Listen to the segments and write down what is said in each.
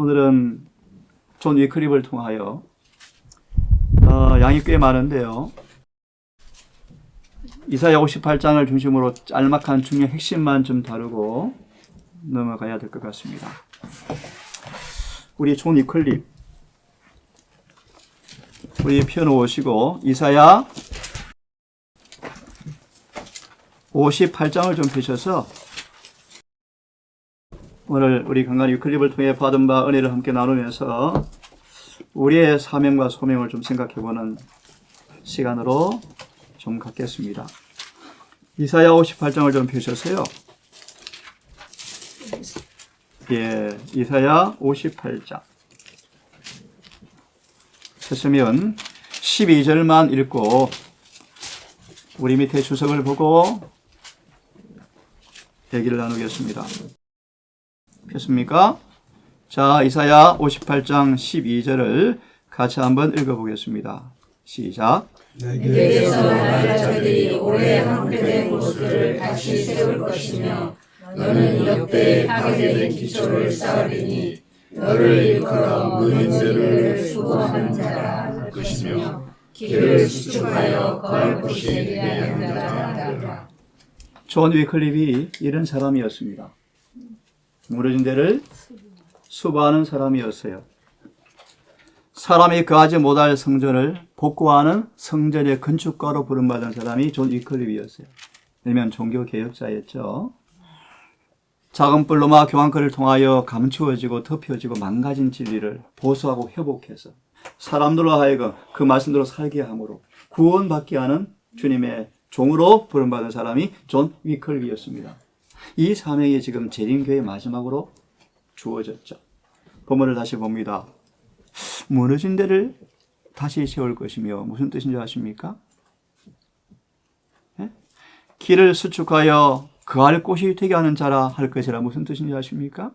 오늘은 존 위클립을 통하여 양이 꽤 많은데요. 이사야 58장을 중심으로 짤막한 중요한 핵심만 좀 다루고 넘어가야 될 것 같습니다. 우리 존 위클립, 우리 펴놓으시고 이사야 58장을 좀 펴셔서 오늘 우리 강간 위클립을 통해 받은 바 은혜를 함께 나누면서 우리의 사명과 소명을 좀 생각해보는 시간으로 좀 갖겠습니다. 이사야 58장을 좀 펴셔서요. 이사야 58장 펴시면 12절만 읽고 우리 밑에 주석을 보고 얘기를 나누겠습니다. 폈습니까? 자, 이사야 58장 12절을 같이 한번 읽어보겠습니다. 시작. 내게서 말할 자들이 오래 황폐된 곳들을 다시 세울 것이며 너는 역대 파괴된 기초를 쌓으리니 너를 일컬어 무너지를 수고하는 자라 할 것이며 길을 수축하여 거할 곳이 되게 하는 자라. 존 위클립이 이런 사람이었습니다. 무너진 데를 수보하는 사람이었어요. 사람이 거하지 못할 성전을 복구하는 성전의 건축가로 부름받은 사람이 존 위클립이었어요. 왜냐하면 종교개혁자였죠. 작은 뿔로마 교환권을 통하여 감추어지고 덮여지고 망가진 진리를 보수하고 회복해서 사람들로 하여금 그 말씀대로 살게 함으로 구원받게 하는 주님의 종으로 부름받은 사람이 존 위클립이었습니다. 이 사명이 지금 재림교회 마지막으로 주어졌죠. 본문을 다시 봅니다. 무너진 데를 다시 세울 것이며 무슨 뜻인지 아십니까? 네? 길을 수축하여 거할 곳이 되게 하는 자라 할 것이라 무슨 뜻인지 아십니까?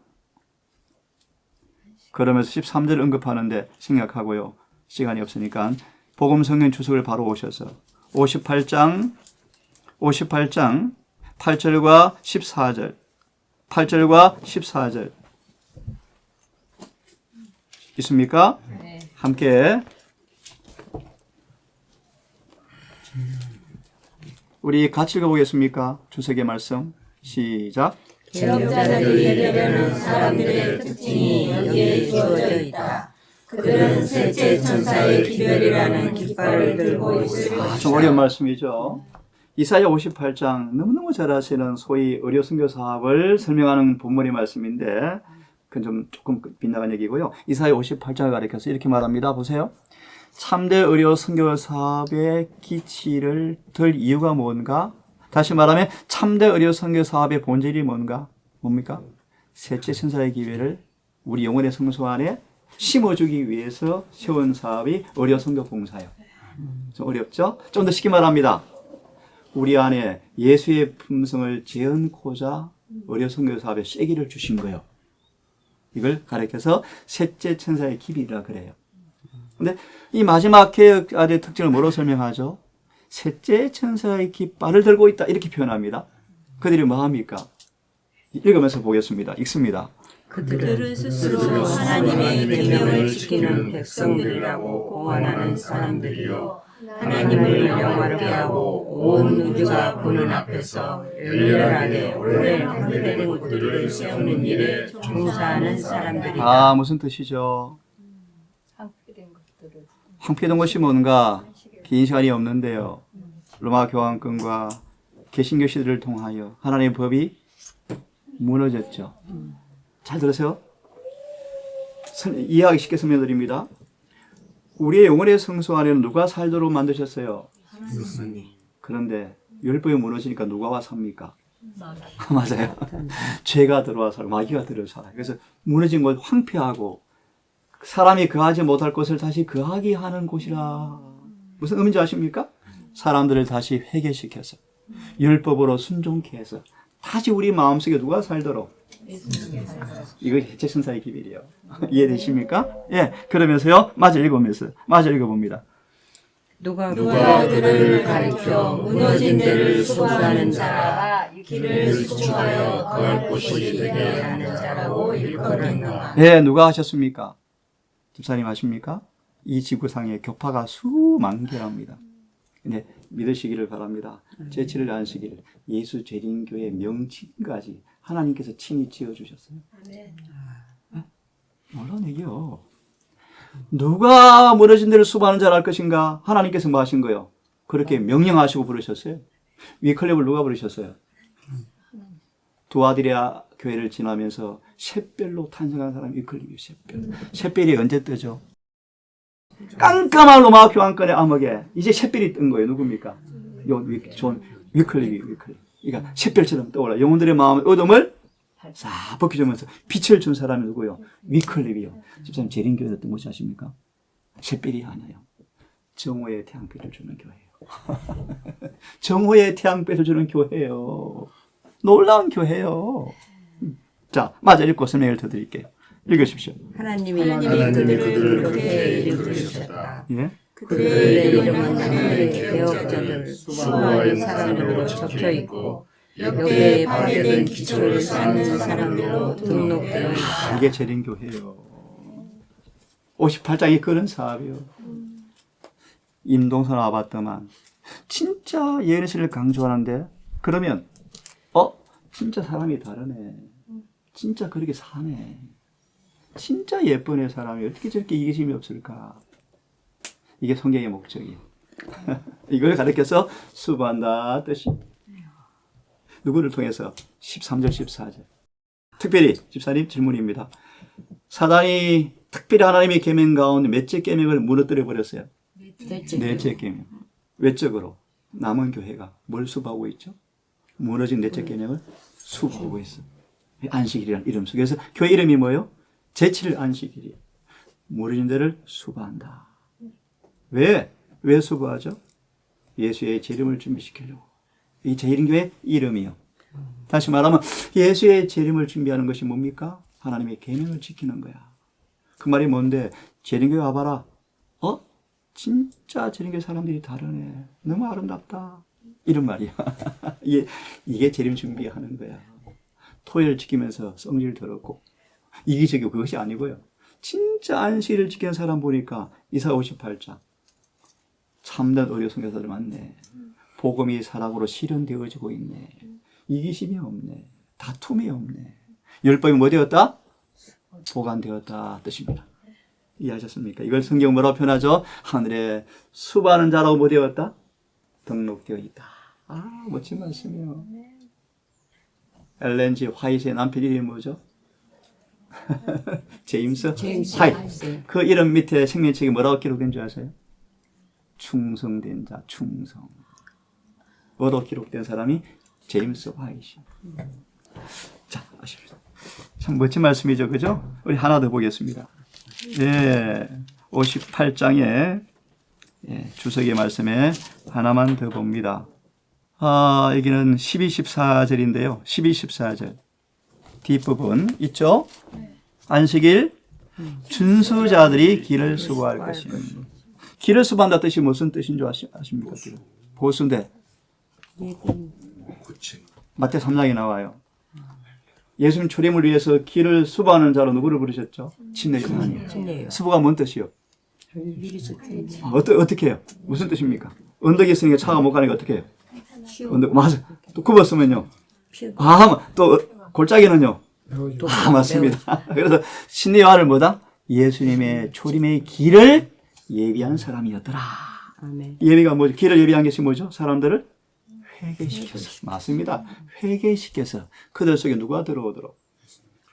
그러면서 13절 언급하는데 생략하고요. 시간이 없으니까 복음 성경 주석을 바로 오셔서 58장 8절과 14절 8절과 14절 있습니까? 네. 함께 우리 같이 읽어보겠습니까? 주석의 말씀 시작. 개혁자들이 되려는 사람들의 특징이 여기에 주어져 있다. 그들은 셋째 천사의 기별이라는 깃발을 들고 있을 것이다. 좀 어려운 말씀이죠. 이사야 58장 너무너무 잘 아시는 소위 의료 선교 사업을 설명하는 본문의 말씀인데 그건 좀 조금 빗나간 얘기고요. 이사야 58장을 가리켜서 이렇게 말합니다. 보세요. 참대 의료 선교 사업의 기치를 들 이유가 뭔가? 다시 말하면 참대 의료 선교 사업의 본질이 뭡니까? 셋째 천사의 기회를 우리 영혼의 성소 안에 심어주기 위해서 세운 사업이 의료 선교 봉사예요. 좀 어렵죠? 좀 더 쉽게 말합니다. 우리 안에 예수의 품성을 재현코자 의료 선교 사업에 쐐기를 주신 거예요. 이걸 가리켜서 셋째 천사의 기별이라 그래요. 근데 이 마지막 개혁자의 특징을 뭐로 설명하죠? 셋째 천사의 깃발을 들고 있다 이렇게 표현합니다. 그들이 뭐합니까? 읽으면서 보겠습니다. 읽습니다. 그들은 스스로 하나님의 계명을 지키는 백성들이라고 공언하는 사람들이요 하나님을 영화롭게 하고 온 우주가 보는 앞에서 열렬하게 오래 황폐된 곳들을 세우는 일에 종사하는 사람들이다. 무슨 뜻이죠? 황폐된 것이 뭔가 긴 시간이 없는데요. 로마 교황권과 개신교 시대를 통하여 하나님의 법이 무너졌죠. 잘 들으세요. 이해하기 쉽게 설명드립니다. 우리의 영혼의 성소 안에는 누가 살도록 만드셨어요? 그런데 율법이 무너지니까 누가 와 삽니까? 맞아요. 죄가 들어와 살고 마귀가 들어와 살아요. 그래서 무너진 곳 황폐하고 사람이 거하지 못할 것을 다시 거하게 하는 곳이라. 무슨 의미인지 아십니까? 사람들을 다시 회개시켜서 율법으로 순종케 해서 다시 우리 마음속에 누가 살도록. 이거 셋째 천사의 기별이에요. 이해되십니까? 예. 그러면서요. 마저 읽어봅니다. 누가 그들을 가리켜 무너진 데를 수고하는 자라 자가 길을 수중하여 거할 곳이 되게 하는 자라고 일컬었노라. 예, 누가 하셨습니까? 집사님 아십니까? 이 지구상에 교파가 수만 개랍니다. 근데 믿으시기를 바랍니다. 제7일 안식일 예수 재림교회 명칭까지 하나님께서 친히 지어주셨어요. 놀라운 얘기요. 누가 무너진 데를 수반하는 자를 할 것인가? 하나님께서 뭐 하신 거예요? 그렇게 명령하시고 부르셨어요. 위클립을 누가 부르셨어요? 두 아들의 교회를 지나면서 샛별로 탄생한 사람이 위클립이에요. 샛별. 샛별이 언제 뜨죠? 깜깜한 로마 교황권의 암흑에 이제 샛별이 뜬 거예요. 누굽니까? 존 위클립이. 그러니까 샛별처럼 떠올라. 영혼들의 마음의 어둠을 싹 벗겨주면서 빛을 준 사람이 누구요? 위클립이요. 집사님 재림교회 어떤 곳이 아십니까? 샛별이 아니에요. 정오의 태양빛을 주는 교회예요. 정오의 태양빛을 주는 교회예요. 놀라운 교회예요. 자, 맞아 읽고 설명을 더 드릴게요. 읽으십시오. 하나님이 그들을 그렇게 이루셨다. 예? 그들의 이름은 하늘의 개혁자들 수많은 사람들로 적혀있고 여기에 파괴된 기초를 쌓는 사람들로 등록되어 있다. 이게 재림교회예요. 58장이 그런 사업이에요. 임동선 아바트만 진짜 예언실을 강조하는데 그러면 진짜 사람이 다르네. 진짜 그렇게 사네. 진짜 예쁘네 사람이. 어떻게 저렇게 이기심이 없을까? 이게 성경의 목적이에요. 이걸 가르쳐서 수고한다 뜻이. 누구를 통해서? 13절 14절. 특별히 집사님 질문입니다. 사단이 특별히 하나님의 계명 가운데 몇째 계명을 무너뜨려 버렸어요? 넷째 계명. 외적으로 남은 교회가 뭘 수고하고 있죠? 무너진 넷째 계명을 수고하고 있어. 안식일이라는 이름 속에서 교회 이름이 뭐예요? 제7일 안식일이에요. 무너진 데를 수고한다. 왜 수고하죠? 예수의 재림을 준비시키려고. 이 재림교회 이름이요. 다시 말하면 예수의 재림을 준비하는 것이 뭡니까? 하나님의 계명을 지키는 거야. 그 말이 뭔데? 재림교회 와봐라. 진짜 재림교회 사람들이 다르네. 너무 아름답다. 이런 말이야. 이게 재림 준비하는 거야. 토요일 지키면서 성질 더럽고 이기적이고 그것이 아니고요. 진짜 안식일을 지키는 사람 보니까 이사 58장 참된 의료 선교사들 많네. 복음이 사랑으로 실현되어지고 있네. 이기심이 없네. 다툼이 없네. 율법이 뭐 되었다? 보관되었다 뜻입니다. 이해하셨습니까? 이걸 성경 뭐라고 표현하죠? 하늘에 수많은 자라고 뭐 되었다? 등록되어 있다. 멋진 말씀이요. 엘렌 G 화이트의 남편 이름이 뭐죠? 제임스 화이트. 그 이름 밑에 생명책이 뭐라고 기록된 줄 아세요? 충성된 자, 충성. 뭐로 기록된 사람이 제임스 화이트. 자, 아십시오. 참 멋진 말씀이죠, 그죠? 우리 하나 더 보겠습니다. 58장에 주석의 말씀에 하나만 더 봅니다. 여기는 12, 14절인데요. 12, 14절. 뒷부분 있죠? 안식일 준수자들이 길을 수고할 것입니다. 길을 수고한다 뜻이 무슨 뜻인 줄 아십니까? 보수인데. 마태 3장에 나와요. 예수님 초림을 위해서 길을 수고하는 자로 누구를 부르셨죠? 침례요한이에요. 수고가 뭔 뜻이요? 어떻게 해요? 무슨 뜻입니까? 언덕에 있으니까 차가 못 가니까 어떻게 해요? 맞아. 또 굽었으면요. 또 골짜기는요. 맞습니다. 그래서 침례 요한을 뭐다? 예수님의 초림의 길을 예비한 사람이었더라. 예비가 뭐죠? 길을 예비한 것이 뭐죠? 사람들을 회개시켜서. 맞습니다. 회개시켜서 그들 속에 누가 들어오도록.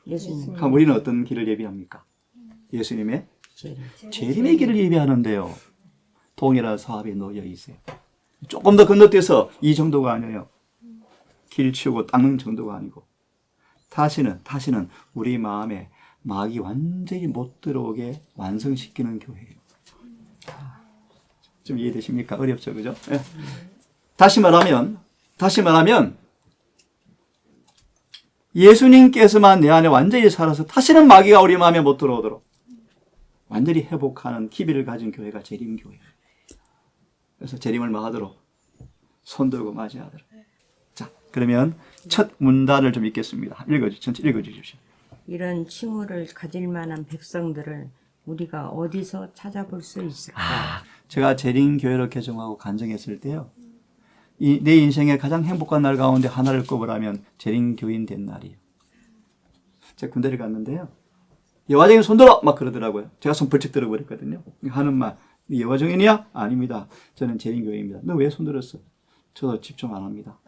예수님. 그럼 우리는 어떤 길을 예비합니까? 예수님의 재림의 길을 예비하는데요. 동일한 사업에 놓여 있어요. 조금 더 건너뛰어서 이 정도가 아니에요. 길 치우고 닦는 정도가 아니고 다시는 우리 마음에 마귀 완전히 못 들어오게 완성시키는 교회예요. 좀 이해되십니까? 어렵죠, 그죠? 네. 다시 말하면 예수님께서만 내 안에 완전히 살아서 다시는 마귀가 우리 마음에 못 들어오도록 완전히 회복하는 기비를 가진 교회가 재림교회예요. 그래서 재림을 맞으러 손 들고 맞이하도록. 자, 그러면 첫 문단을 좀 읽겠습니다. 전체 읽어주십시오. 이런 칭호를 가질 만한 백성들을 우리가 어디서 찾아볼 수 있을까? 제가 재림교회를 개종하고 간증했을 때요. 내 인생의 가장 행복한 날 가운데 하나를 꼽으라면 재림교인 된 날이에요. 제가 군대를 갔는데요. 여화정인 손들어! 막 그러더라고요. 제가 손 벌쩍 들어버렸거든요. 하는 말, 여화정인이야? 아닙니다. 저는 재림교인입니다. 너 왜 손들었어? 저도 집중 안 합니다.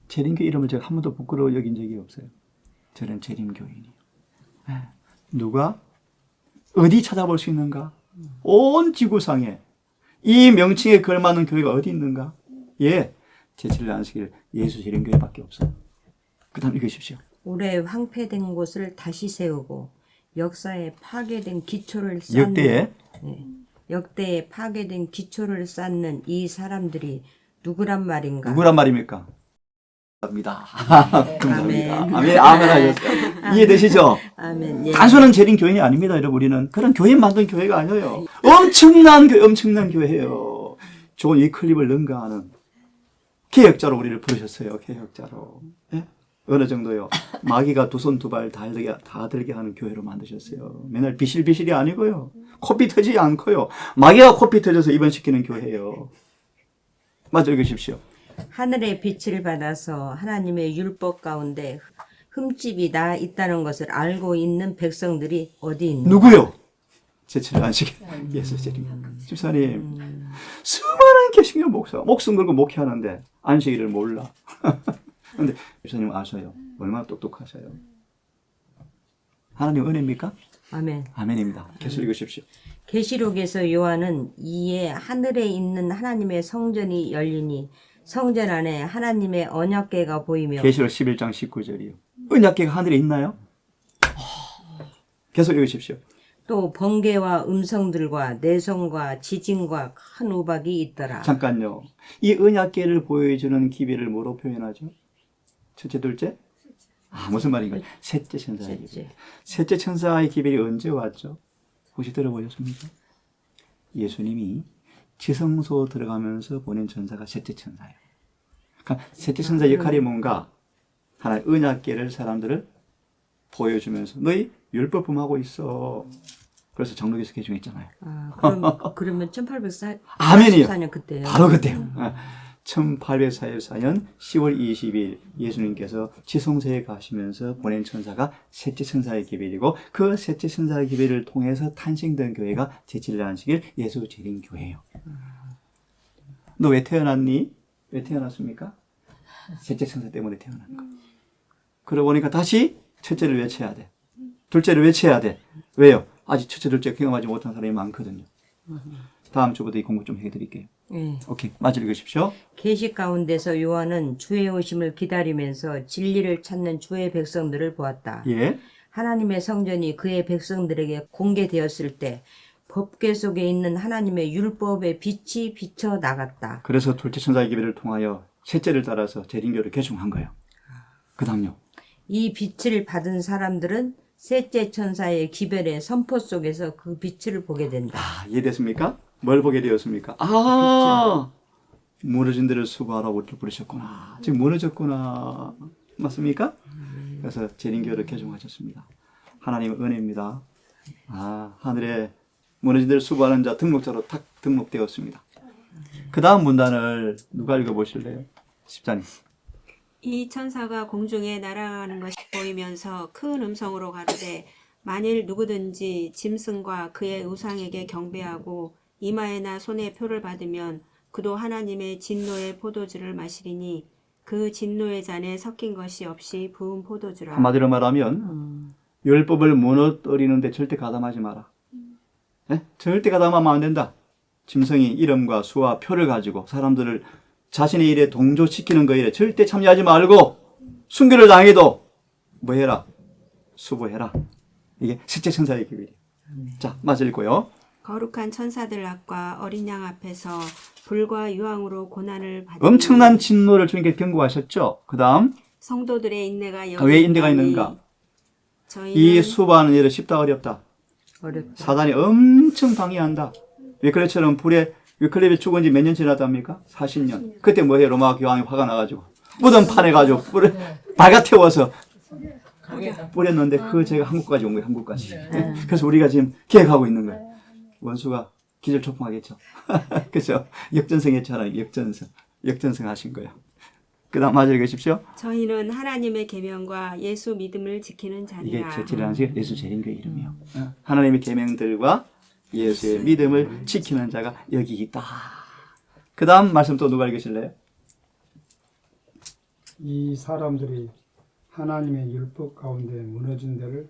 재림교 이름을 제가 한 번도 부끄러워 여긴 적이 없어요. 저는 재림교인이에요. 누가? 어디 찾아볼 수 있는가? 온 지구상에 이 명칭에 걸맞는 교회가 어디 있는가? 예, 제7일 안식일 예수 재림교회밖에 없어요. 그 다음 읽으십시오. 올해 황폐된 곳을 다시 세우고 역사에 파괴된 기초를 쌓는 역대에 파괴된 기초를 쌓는 이 사람들이 누구란 말인가? 누구란 말입니까? 감사합니다. 감사합니다. 아멘. 아멘 하셨어요. 이해되시죠? 아멘. 예. 단순한 재림 교인이 아닙니다, 여러분. 우리는 그런 교인 만든 교회가 아니에요. 엄청난 교회예요. 좋은 이 클립을 능가하는 개혁자로 우리를 부르셨어요. 개혁자로. 예? 어느 정도요? 마귀가 두 손 두 발 다 들게 하는 교회로 만드셨어요. 맨날 비실비실이 아니고요. 코피 터지지 않고요. 마귀가 코피 터져서 입원시키는 교회예요. 맞아 읽으십시오. 하늘의 빛을 받아서 하나님의 율법 가운데 흠집이 나 있다는 것을 알고 있는 백성들이 어디 있는가? 누구요? 제7일 안식일 예수 재림. 집사님, 수많은 개신교 목사 목숨 걸고 목회하는데 안식일을 몰라. 그런데 집사님 아셔요. 얼마나 똑똑하셔요. 하나님 은혜입니까? 아멘. 아멘입니다. 계속 읽으십시오. 계시록에서 요한은 이에 하늘에 있는 하나님의 성전이 열리니 성전 안에 하나님의 언약궤가 보이며 계시록 11장 19절이요. 언약궤가 하늘에 있나요? 계속 읽으십시오. 또 번개와 음성들과 내성과 지진과 큰 우박이 있더라. 잠깐요. 이 언약궤를 보여주는 기별을 뭐로 표현하죠? 첫째, 둘째? 무슨 말인가요? 셋째 천사의 기별. 셋째 천사의 기별이 언제 왔죠? 혹시 들어보셨습니까? 예수님이 지성소 들어가면서 보낸 천사가 셋째 천사예요. 그러니까 셋째 천사 역할이 뭔가? 하나의 언약궤를 사람들을 보여주면서 너희 율법품하고 있어. 그래서 정록에서 개종했잖아요. 그러면 1844년 아멘이요. 그때요. 바로 그때요. 1844년 10월 20일 예수님께서 지성소에 가시면서 보낸 천사가 셋째 천사의 기별이고 그 셋째 천사의 기별을 통해서 탄생된 교회가 제7일 안식일 예수 재림교회예요. 너 왜 태어났니? 왜 태어났습니까? 셋째 천사 때문에 태어난 거. 그러고 보니까 다시 첫째를 외쳐야 돼. 둘째를 외쳐야 돼. 왜요? 아직 첫째, 둘째 경험하지 못한 사람이 많거든요. 다음 주부터 이 공부 좀 해드릴게요. 네. 오케이. 마저 읽으십시오. 계시 가운데서 요한은 주의 오심을 기다리면서 진리를 찾는 주의 백성들을 보았다. 예. 하나님의 성전이 그의 백성들에게 공개되었을 때 법궤 속에 있는 하나님의 율법의 빛이 비쳐 나갔다. 그래서 둘째 천사의 기별을 통하여 셋째를 따라서 재림교를 개종한 거예요. 그 다음요. 이 빛을 받은 사람들은 셋째 천사의 기별의 선포 속에서 그 빛을 보게 된다. 이해됐습니까? 뭘 보게 되었습니까? 무너진 데를 수고하라고 부르셨구나. 지금 무너졌구나. 맞습니까? 그래서 재림교를 개종하셨습니다. 하나님의 은혜입니다. 하늘에 무너진 데를 수고하는 자 등록자로 탁 등록되었습니다. 그 다음 문단을 누가 읽어보실래요? 십자님. 이 천사가 공중에 날아가는 것이 보이면서 큰 음성으로 가로되 만일 누구든지 짐승과 그의 우상에게 경배하고 이마에나 손에 표를 받으면 그도 하나님의 진노의 포도주를 마시리니 그 진노의 잔에 섞인 것이 없이 부은 포도주라. 한마디로 말하면 율법을 무너뜨리는데 절대 가담하지 마라. 네? 절대 가담하면 안 된다. 짐승이 이름과 수와 표를 가지고 사람들을 자신의 일에 동조시키는 거에 절대 참여하지 말고 순교를 당해도 뭐 해라? 수고해라. 이게 셋째 천사의 기별이에요. 자, 맞을 거요. 거룩한 천사들 앞과 어린 양 앞에서 불과 유황으로 고난을 받는 엄청난 진노를 주님께 경고하셨죠. 그 다음 성도들의 인내가 왜 인내가 있는가? 이 수많은 일을 쉽다 어렵다. 어렵다. 사단이 엄청 방해한다. 왜 그래처럼 불에 위클립이 죽은 지 몇 년 지났답니까? 40년. 그때 뭐해요? 로마 교황이 화가 나가지고 무덤 파내가지고 발가 태워서 뿌렸는데 그 제가 한국까지 온 거예요. 한국까지. 그래서 우리가 지금 계획하고 있는 거예요. 원수가 기절초풍하겠죠. 그렇죠? 역전승했죠. 하나님 역전승 하신 거예요. 그 다음 마저 읽으십시오. 저희는 하나님의 계명과 예수 믿음을 지키는 이게 자니라. 제칠이라는 시 예수 재림교회 이름이요. 하나님의 계명들과 예수의 믿음을 지키는 자가 여기 있다. 그 다음 말씀 또 누가 읽으실래요? 이 사람들이 하나님의 율법 가운데 무너진 데를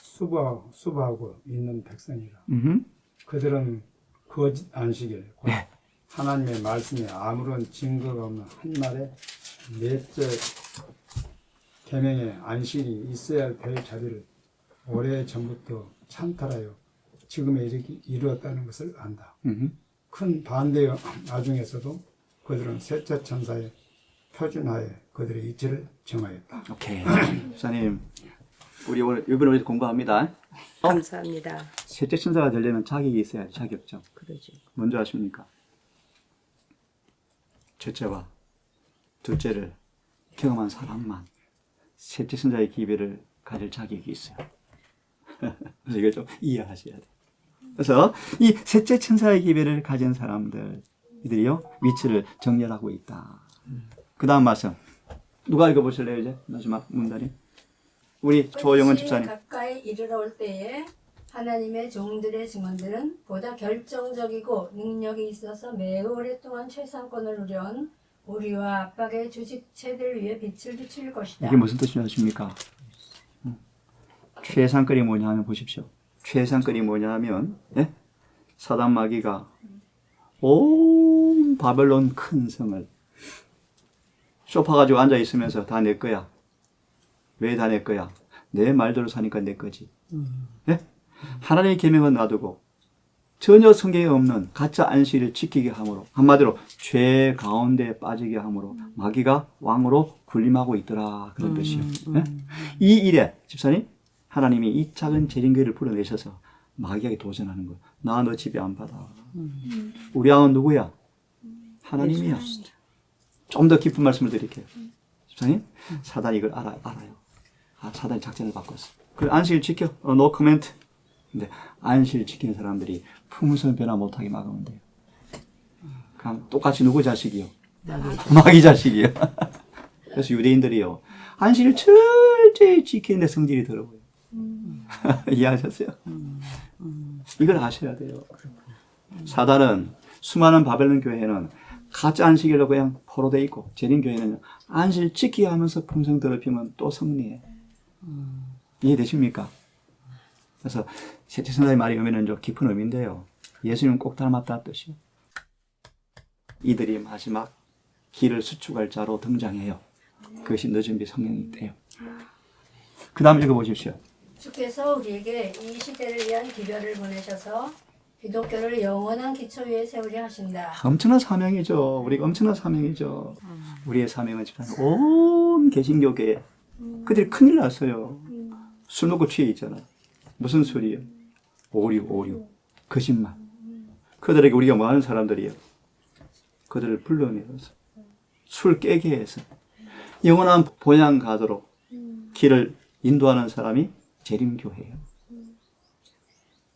수고하고 있는 백성이라. 그들은 거짓 안식일, 곧 네. 하나님의 말씀에 아무런 증거가 없는 한날에 넷째 계명의 안식이 있어야 될 자리를 오래전부터 찬탈하여 지금에 이르렀다는 것을 안다. 큰 반대의 나중에서도 그들은 셋째 천사의 표준하에 그들의 이치를 정하였다. 오케이. 목사님, 우리 오늘 이번에 공부합니다. 감사합니다. 셋째 천사가 되려면 자격이 있어야 돼. 자격증. 그러죠. 먼저 아십니까? 첫째와 둘째를 경험한 사람만 셋째 천사의 기회를 가질 자격이 있어요. 그래서 이걸 좀 이해하셔야 돼요. 그래서 이 셋째 천사의 기회를 가진 사람들 이들이요 위치를 정렬하고 있다. 그 다음 말씀 누가 읽어보실래요? 이제 마지막 문단이 우리 조영은 집사님. 가까이 이르러 올 때에 하나님의 종들의 증언들은 보다 결정적이고 능력이 있어서 매우 오랫동안 최상권을 누려온 우리와 압박의 주직체들 위해 빛을 비출 것이다. 이게 무슨 뜻인지 아십니까? 최상권이 뭐냐 하면 보십시오. 최상권이 뭐냐 하면 예? 사단 마귀가 온 바벨론 큰 성을 소파 가지고 앉아 있으면서 다 내 거야. 왜 다 내 거야? 내 말대로 사니까 내 거지. 예? 하나님의 계명은 놔두고 전혀 성경에 없는 가짜 안식일을 지키게 함으로 한마디로 죄 가운데 빠지게 함으로 마귀가 왕으로 군림하고 있더라 그런 뜻이요. 예? 이 일에 집사님 하나님이 이 작은 재림교회를 불러내셔서 마귀에게 도전하는 거예요. 나 너 집에 안 받아. 우리 왕은 누구야? 하나님이야. 좀 더 깊은 말씀을 드릴게요. 집사님 사단이 이걸 알아요. 사단이 작전을 바꿨어. 그래 안식일 지켜. no comment. 근데 안식일 지키는 사람들이 품성 변화 못하게 막으면 돼요. 그냥 똑같이 누구 자식이요? 마귀 자식이요. 그래서 유대인들이요 안식일 철저히 지키는데 성질이 더러워요. 이해하셨어요? 이걸 아셔야 돼요. 사단은 수많은 바벨론 교회는 가짜 안식일로 그냥 포로돼 있고 재림교회는 안식일 지키게 하면서 품성 더럽히면 또 승리해. 이해되십니까? 그래서 셋째 천사의 말이 의미는 좀 깊은 의미인데요. 예수님은 꼭 닮았다는 뜻이요. 이들이 마지막 길을 수축할 자로 등장해요. 그것이 늦은 비 성령이 돼요. 그 다음 읽어보십시오. 주께서 우리에게 이 시대를 위한 기별을 보내셔서 기독교를 영원한 기초 위에 세우려 하신다. 엄청난 사명이죠. 우리가 엄청난 사명이죠. 우리의 사명은 온 개신교계 그들이 큰일 났어요. 술 먹고 취해 있잖아. 무슨 술이요? 오류, 거짓말. 그들에게 우리가 뭐 하는 사람들이요? 그들을 불러내서 술 깨게 해서 영원한 본향 가도록 길을 인도하는 사람이 재림교회예요.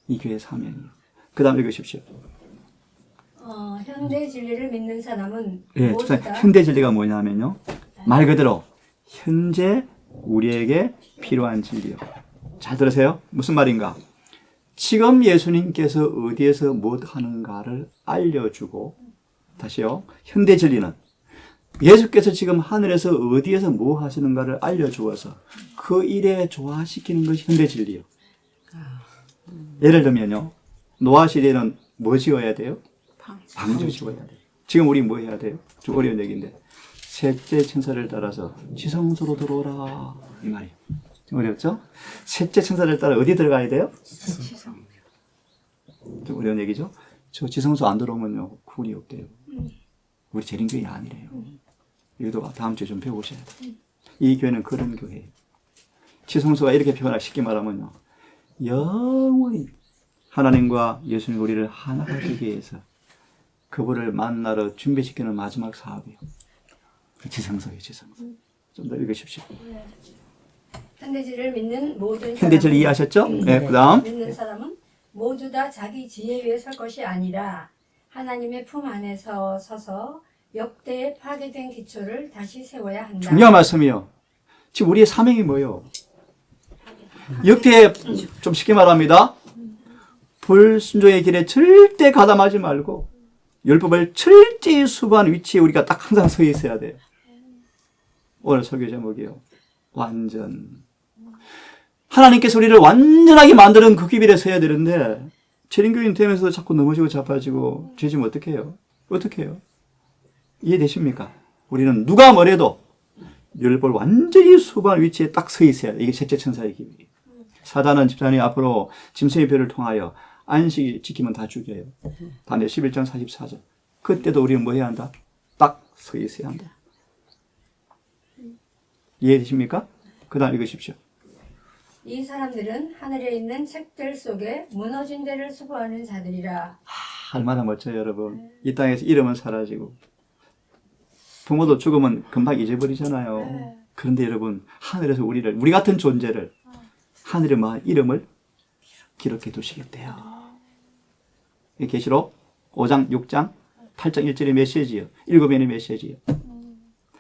이 교회의 사명이요. 그 다음 읽으십시오. 현대 진리를 믿는 사람은 예, 모두다 현대 진리가 뭐냐면요. 말 그대로 현재 우리에게 필요한 진리요. 잘 들으세요. 무슨 말인가? 지금 예수님께서 어디에서 뭐 하는가를 알려주고 다시요. 현대 진리는 예수께서 지금 하늘에서 어디에서 뭐 하시는가를 알려주어서 그 일에 조화시키는 것이 현대 진리요. 예를 들면요. 노아 시대는 뭐 지어야 돼요? 방주 지어야 돼요. 지금 우리 뭐 해야 돼요? 좀 어려운 얘기인데 셋째 천사를 따라서 지성소로 들어오라 이 말이에요. 좀 어렵죠? 셋째 천사를 따라 어디 들어가야 돼요? 좀 어려운 얘기죠? 저 지성소 안 들어오면요 굴이 없대요. 우리 재림교회 아니래요. 이것도 다음 주에 좀 배우셔야 돼요. 이 교회는 그런 교회예요. 지성소가 이렇게 표현하기 쉽게 말하면요 영원히 하나님과 예수님 우리를 하나가 되게 해서 그분을 만나러 준비시키는 마지막 사업이요. 지성서예요, 지성서. 좀 더 읽으십시오. 현대지를 믿는 모든 현대질 이해하셨죠? 네, 그 다음. 믿는 사람은 모두 다 자기 지혜 위에 설 것이 아니라 하나님의 품 안에서 서서 역대에 파괴된 기초를 다시 세워야 한다. 중요한 말씀이요. 지금 우리의 사명이 뭐예요? 역대에 좀 쉽게 말합니다. 불순종의 길에 절대 가담하지 말고 율법을 철저히 수고한 위치에 우리가 딱 항상 서 있어야 돼요. 오늘 설교 제목이요. 완전. 하나님께서 우리를 완전하게 만드는 그 길에 서야 되는데 재림교인 되면서 자꾸 넘어지고 자빠지고 죄지면 어떻게 해요? 어떻게 해요? 이해되십니까? 우리는 누가 뭐래도 율법을 완전히 수고한 위치에 딱 서 있어야 돼. 이게 셋째 천사의 기밀이에요. 사단은 집사님 앞으로 짐승의 배를 통하여 안식 지키면 다 죽여요. 다니엘 11장 44절. 그때도 우리는 뭐 해야 한다? 딱 서 있어야 한다. 이해되십니까? 그 다음 읽으십시오. 이 사람들은 하늘에 있는 책들 속에 무너진 데를 수고하는 자들이라. 얼마나 멋져요, 여러분. 이 땅에서 이름은 사라지고 부모도 죽으면 금방 잊어버리잖아요. 그런데 여러분, 하늘에서 우리 같은 존재를 하늘의 이름을 기록해 두시겠대요. 이 계시록 5장, 6장, 8장 1절의 메시지요. 7번의 메시지요.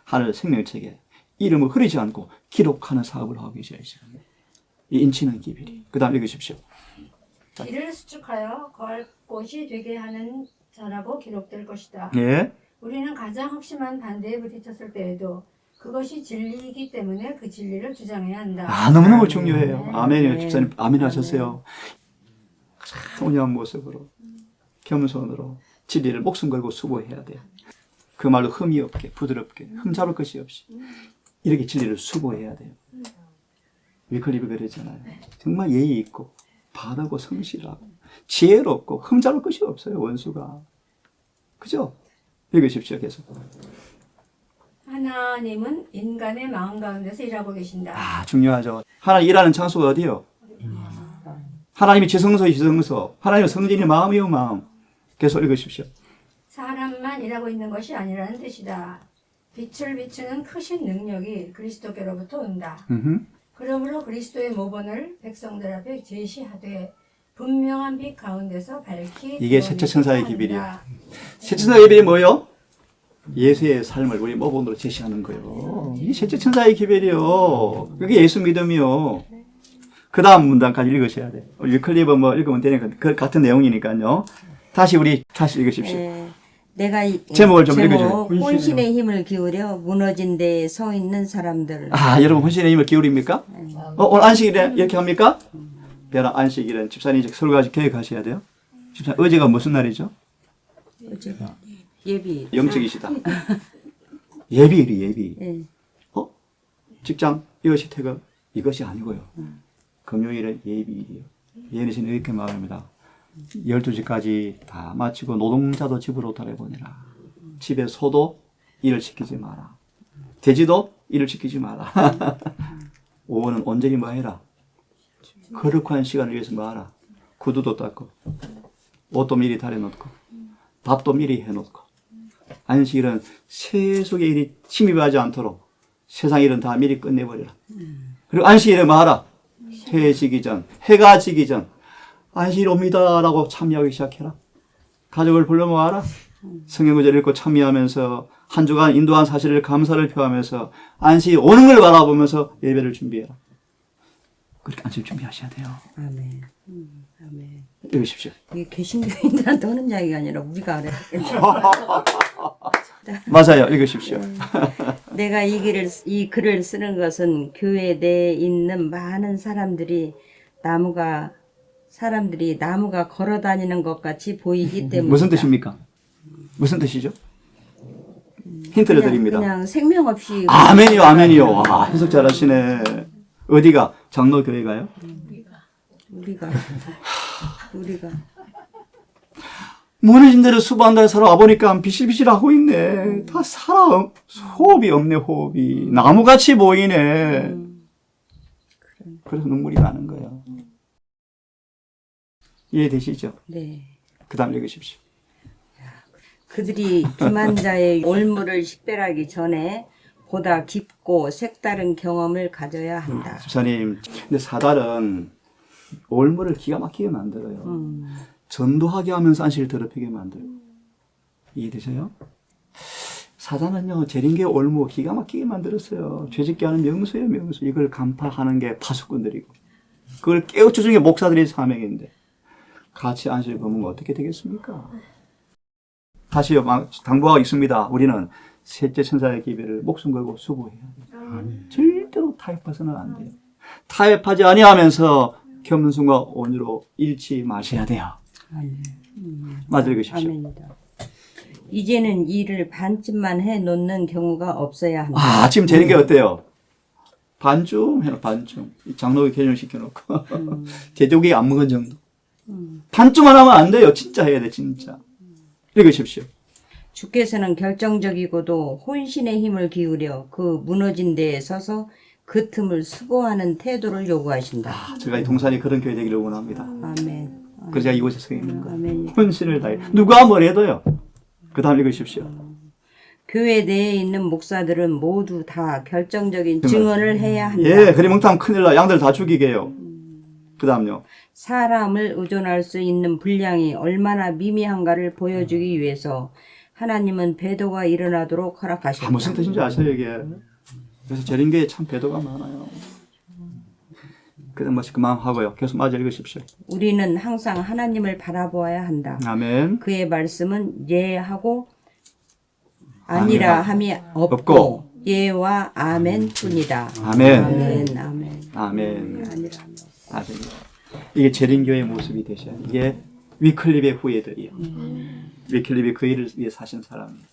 하늘 생명책에 이름을 흐리지 않고 기록하는 사업을 하고 계셔야 시간이에요. 이 인치는 기밀이. 그 다음 읽으십시오. 이를 수축하여 거할 곳이 되게 하는 자라고 기록될 것이다. 예. 우리는 가장 확실한 반대에 부딪혔을 때에도 그것이 진리이기 때문에 그 진리를 주장해야 한다. 아, 너무너무 중요해요. 아멘이요. 집사님, 아멘 하셨어요. 온유한 모습으로, 겸손으로, 진리를 목숨 걸고 수고해야 돼요. 그 말로 흠이 없게, 부드럽게, 흠잡을 것이 없이. 이렇게 진리를 수고해야 돼요. 위클리프 그랬잖아요. 정말 예의 있고, 바르고 성실하고, 지혜롭고, 흠잡을 것이 없어요, 원수가. 그죠? 읽으십시오, 계속. 하나님은 인간의 마음 가운데서 일하고 계신다. 아, 중요하죠. 하나님 일하는 장소가 어디요? 하나님이 지성소. 하나님의 성진이 마음이요, 마음. 계속 읽으십시오. 사람만 일하고 있는 것이 아니라는 뜻이다. 빛을 비추는 크신 능력이 그리스도께로부터 온다. 그러므로 그리스도의 모본을 백성들 앞에 제시하되 분명한 빛 가운데서 밝히 이게 셋째 천사의 드러내게 기밀이에요. 하는다. 셋째 천사의 기별이 뭐예요? 예수의 삶을 우리 모본으로 제시하는 거예요. 이게 셋째 천사의 기별이요. 그게 예수 믿음이요. 그 다음 문단까지 읽으셔야 돼요. 위클리프 뭐 읽으면 되니까 그 같은 내용이니까요. 다시 읽으십시오. 내가 제목을 좀 읽어줘요. 혼신의 힘을 기울여 무너진 데에 서 있는 사람들. 아, 여러분 혼신의 힘을 기울입니까? 오늘 안식일에 이렇게 합니까? 베라 안식일은 집사님 이제 설거지 계획하셔야 돼요. 집사님 어제가 무슨 날이죠? 어제가 예비. 영적이시다. 예비일이 예비. 예. 직장 이것이 퇴근 이것이 아니고요. 금요일은 예비일이요. 예비신 이렇게 말합니다. 12시까지 다 마치고 노동자도 집으로 돌아보내라. 집에 소도 일을 시키지 마라. 돼지도 일을 시키지 마라. 오후는 온전히 뭐 해라. 거룩한 시간을 위해서 뭐 하라. 구두도 닦고 옷도 미리 다려놓고 밥도 미리 해놓고 안식일은 세속의 일이 침입하지 않도록 세상 일은 다 미리 끝내버리라. 그리고 안식일에 뭐 하라. 해 지기 전, 해가 지기 전 안식일 옵니다라고 참여하기 시작해라. 가족을 불러 모아라. 성경구절 읽고 참여하면서 한 주간 인도한 사실을 감사를 표하면서 안식이 오는 걸 바라보면서 예배를 준비해라. 그렇게 안식일 준비하셔야 돼요. 아멘. 아멘. 읽으십시오. 이게 개신교인들한테 하는 이야기가 아니라 우리가 알아야 되겠네. 맞아요. 읽으십시오. 내가 이 글을 쓰는 것은 교회 내에 있는 많은 사람들이 나무가 걸어 다니는 것 같이 보이기 때문이다. 무슨 뜻입니까? 무슨 뜻이죠? 힌트를 드립니다. 그냥 생명 없이. 아멘이요, 아멘이요. 와, 해석 잘하시네. 어디가? 장로교회가요? 우리가 무너진 데를 수고 한 달 살아와보니까 비실비실하고 있네. 다 호흡이 없네, 호흡이. 나무같이 보이네. 그래서 눈물이 나는 거예요. 이해되시죠? 네. 그 다음 읽으십시오. 그들이 기만자의 올무를 식별하기 전에 보다 깊고 색다른 경험을 가져야 한다. 집사님, 근데 사단은 올무를 기가 막히게 만들어요. 전도하게 하면서 안식을 더럽히게 만들어요. 이해되세요? 사단은요, 재림교의 올무 기가 막히게 만들었어요. 죄짓게 하는 명수예요, 명수. 이걸 간파하는 게 파수꾼들이고. 그걸 깨우쳐주는 게 목사들의 사명인데. 같이 안식을 범하면 어떻게 되겠습니까? 다시요, 당부하고 있습니다. 우리는 셋째 천사의 기별을 목숨 걸고 수고해야 돼요. 절대로 타협해서는 안 돼요. 타협하지 아니하면서 겸손과 온유로 잃지 마셔야 돼요. 맞아 읽으십시오. 아멘이다. 이제는 일을 반쯤만 해놓는 경우가 없어야 한다. 아, 지금 재는 게 어때요? 반쯤 해놓고 반쯤. 장로교 개념 시켜놓고. 제조기 안 먹은 정도. 반쯤만 하면 안 돼요. 진짜 해야 돼, 진짜. 읽으십시오. 주께서는 결정적이고도 혼신의 힘을 기울여 그 무너진 데에 서서 그 틈을 수고하는 태도를 요구하신다. 제가 이 동산이 그런 교회 되기를 원합니다. 아멘. 그래서 제가 이곳에 서 있는 거예요. 아멘. 헌신을 다해. 누가 뭐래도요. 그 다음 읽으십시오. 교회 내에 있는 목사들은 모두 다 결정적인 증언을 해야 한다. 예, 그리 멍탕 큰일 나. 양들 다 죽이게요. 그 다음요. 사람을 의존할 수 있는 분량이 얼마나 미미한가를 보여주기 위해서 하나님은 배도가 일어나도록 허락하셨다. 무슨 뜻인지 아세요, 이게? 그래서 재림교에 참 배도가 많아요. 그래, 그만하고요. 계속 마저 읽으십시오. 우리는 항상 하나님을 바라보아야 한다. 아멘. 그의 말씀은 예하고 아니라 함이 없고 없고 예와 아멘 뿐이다. 아멘. 아멘. 아멘. 아멘. 아니라 아멘. 이게 재림교의 모습이 되셔야 돼요. 이게 위클립의 후예들이요. 위클립이 그 일을 위해 사신 사람이에요.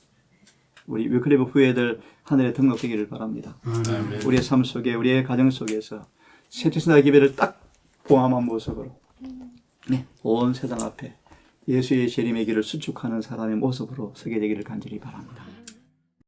우리 위클립 후예들 하늘에 등록되기를 바랍니다. 우리의 삶 속에, 우리의 가정 속에서 세태신의 기별을 딱 포함한 모습으로 온 세상 앞에 예수의 재림의 길을 수축하는 사람의 모습으로 서게 되기를 간절히 바랍니다.